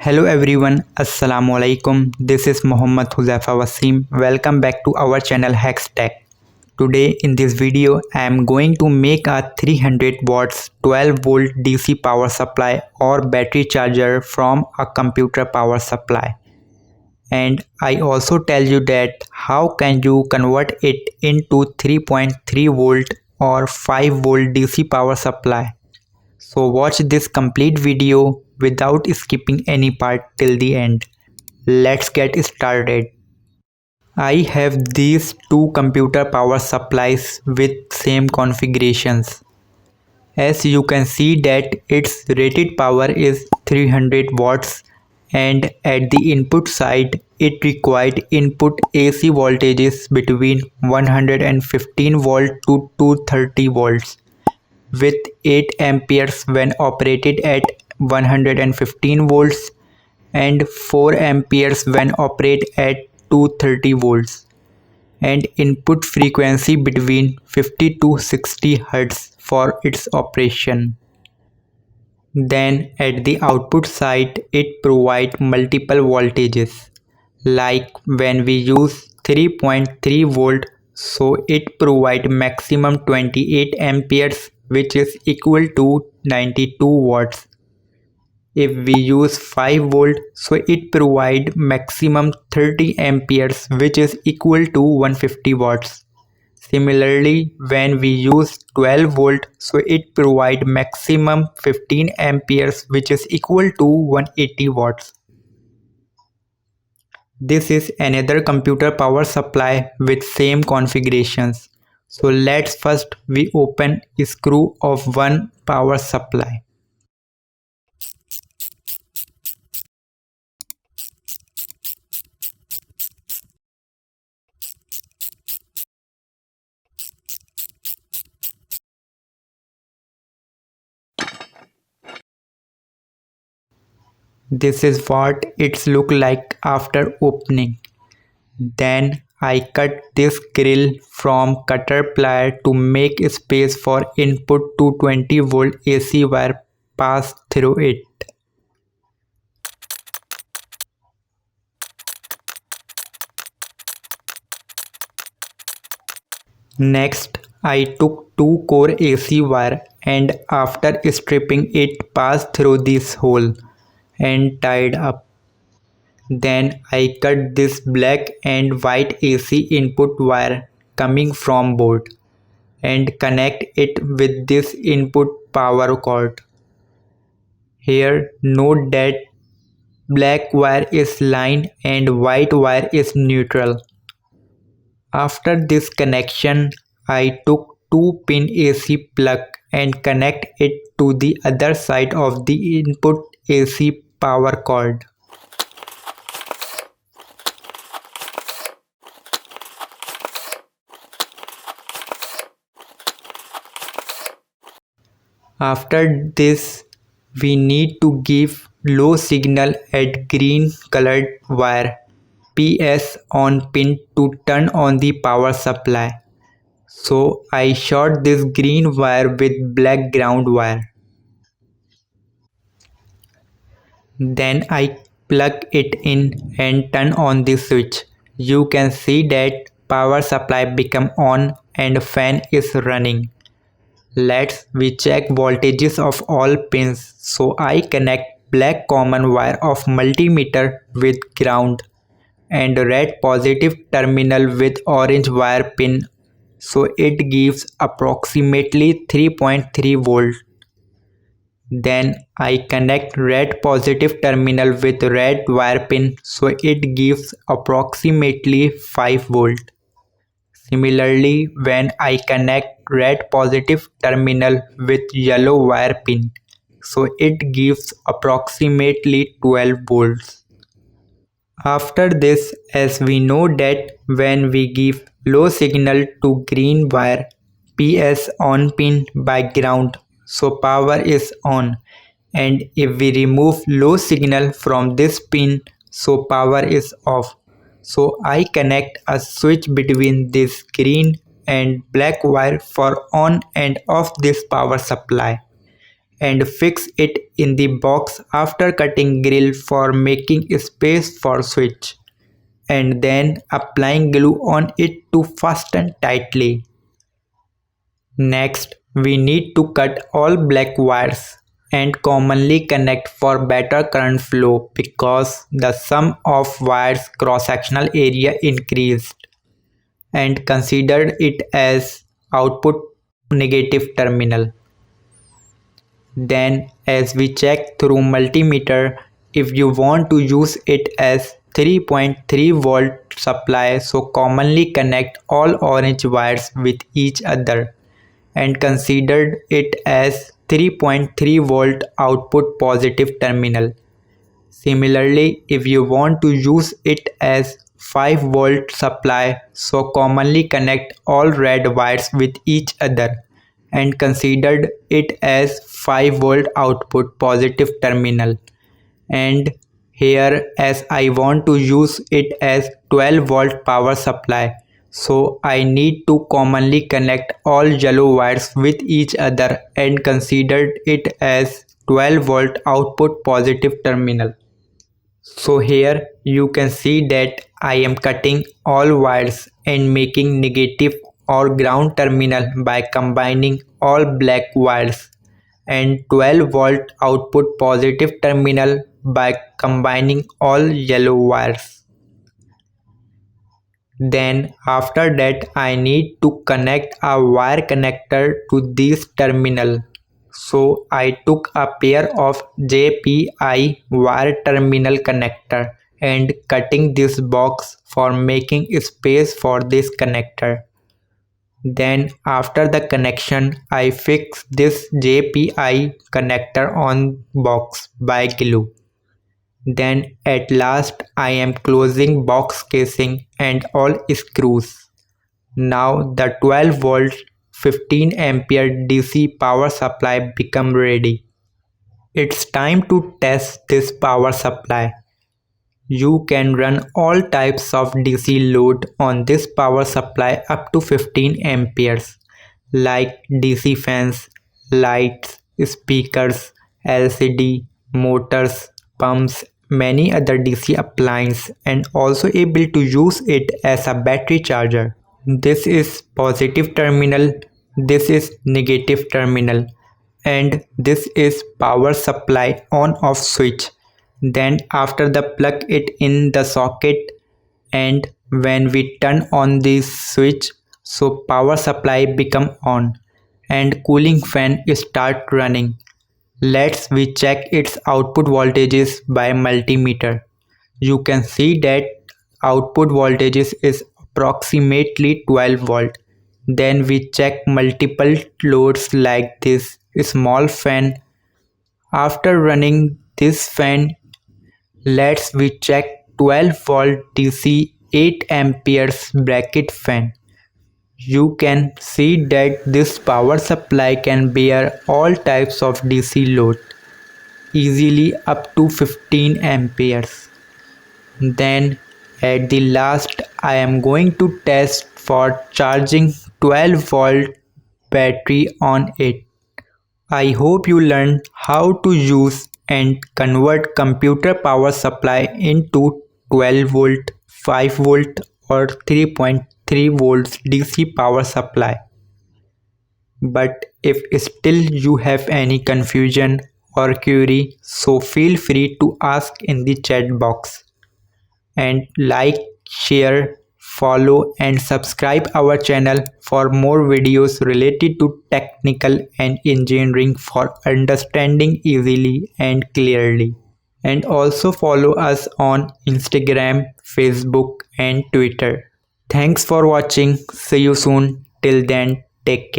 Hello everyone, Assalamu alaikum. This is Muhammad Huzaifa Wasim. Welcome back to our channel Hextech. Today in this video, I am going to make a 300 watts 12 volt DC power supply or battery charger from a computer power supply. And I also tell you that how can you convert it into 3.3 volt or 5 volt DC power supply. So watch this complete video without skipping any part till the end. Let's get started. I have these two computer power supplies with same configurations. As you can see that its rated power is 300 watts and at the input side it required input AC voltages between 115 volt to 230 volts with 8 amperes when operated at 115 volts and 4 amperes when operated at 230 volts and input frequency between 50 to 60 Hz for its operation. Then at the output side it provides multiple voltages like when we use 3.3 volt, so it provides maximum 28 amperes which is equal to 92 watts. If we use 5 volt, so it provides maximum 30 amperes which is equal to 150 watts. Similarly, when we use 12 volt, so it provides maximum 15 amperes which is equal to 180 watts. This is another computer power supply with same configurations. So let's first we open screw of one power supply. This is what it's look like after opening. Then I cut this grill from cutter plier to make space for input to 20 volt AC wire pass through it. Next, I took 2 core AC wire and after stripping it passed through this hole and tied up. Then I cut this black and white AC input wire coming from board and connect it with this input power cord. Here note that black wire is line and white wire is neutral. After this connection, I took 2-pin AC plug and connect it to the other side of the input AC power cord. After this, we need to give low signal at green colored wire PS on pin to turn on the power supply. So I short this green wire with black ground wire. Then I plug it in and turn on the switch. You can see that power supply become on and fan is running. Let's we check voltages of all pins. So I connect black common wire of multimeter with ground and red positive terminal with orange wire pin, so it gives approximately 3.3 volt. Then I connect red positive terminal with red wire pin, so it gives approximately 5 volt. Similarly, when I connect red positive terminal with yellow wire pin, so it gives approximately 12 volts. After this, as we know that when we give low signal to green wire PS on pin by ground, so power is on, and if we remove low signal from this pin, so power is off. So I connect a switch between this green and black wire for on and off this power supply. and fix it in the box after cutting grill for making space for switch, and then applying glue on it to fasten tightly. Next, we need to cut all black wires and commonly connect for better current flow because the sum of wires cross-sectional area increased, and consider it as output negative terminal. Then as we check through multimeter, if you want to use it as 3.3 volt supply, so commonly connect all orange wires with each other and considered it as 3.3 volt output positive terminal. Similarly, if you want to use it as 5 volt supply, so commonly connect all red wires with each other and considered it as 5 volt output positive terminal. And here, as I want to use it as 12 volt power supply, so I need to commonly connect all yellow wires with each other and considered it as 12 volt output positive terminal. So here you can see that I am cutting all wires and making negative or ground terminal by combining all black wires, and 12 volt output positive terminal by combining all yellow wires. Then after that I need to connect a wire connector to this terminal. So I took a pair of JPI wire terminal connector and cutting this box for making space for this connector. Then after the connection, I fix this JPI connector on box by glue. Then at last I am closing box casing and all screws. Now the 12 volt 15 ampere DC power supply become ready. It's time to test this power supply. You can run all types of DC load on this power supply up to 15 amperes like DC fans, lights, speakers, LCD, motors, pumps, many other DC appliances, and also able to use it as a battery charger. This is positive terminal, this is negative terminal, and this is power supply on off switch. Then after the plug it in the socket, and when we turn on this switch, so power supply become on and cooling fan start running. Let's we check its output voltages by multimeter. You can see that output voltages is approximately 12 volt. Then we check multiple loads like this small fan. After running this fan, let's we check 12 volt DC 8 amperes bracket fan. You can see that this power supply can bear all types of DC load, easily up to 15 amperes. Then at the last I am going to test for charging 12 volt battery on it. I hope you learned how to use and convert computer power supply into 12 volt, 5 volt or 3.3 volts DC power supply. But if still you have any confusion or query, so feel free to ask in the chat box. And like, share, follow and subscribe our channel for more videos related to technical and engineering for understanding easily and clearly. And also follow us on Instagram, Facebook and Twitter. Thanks for watching. See you soon. Till then, take care.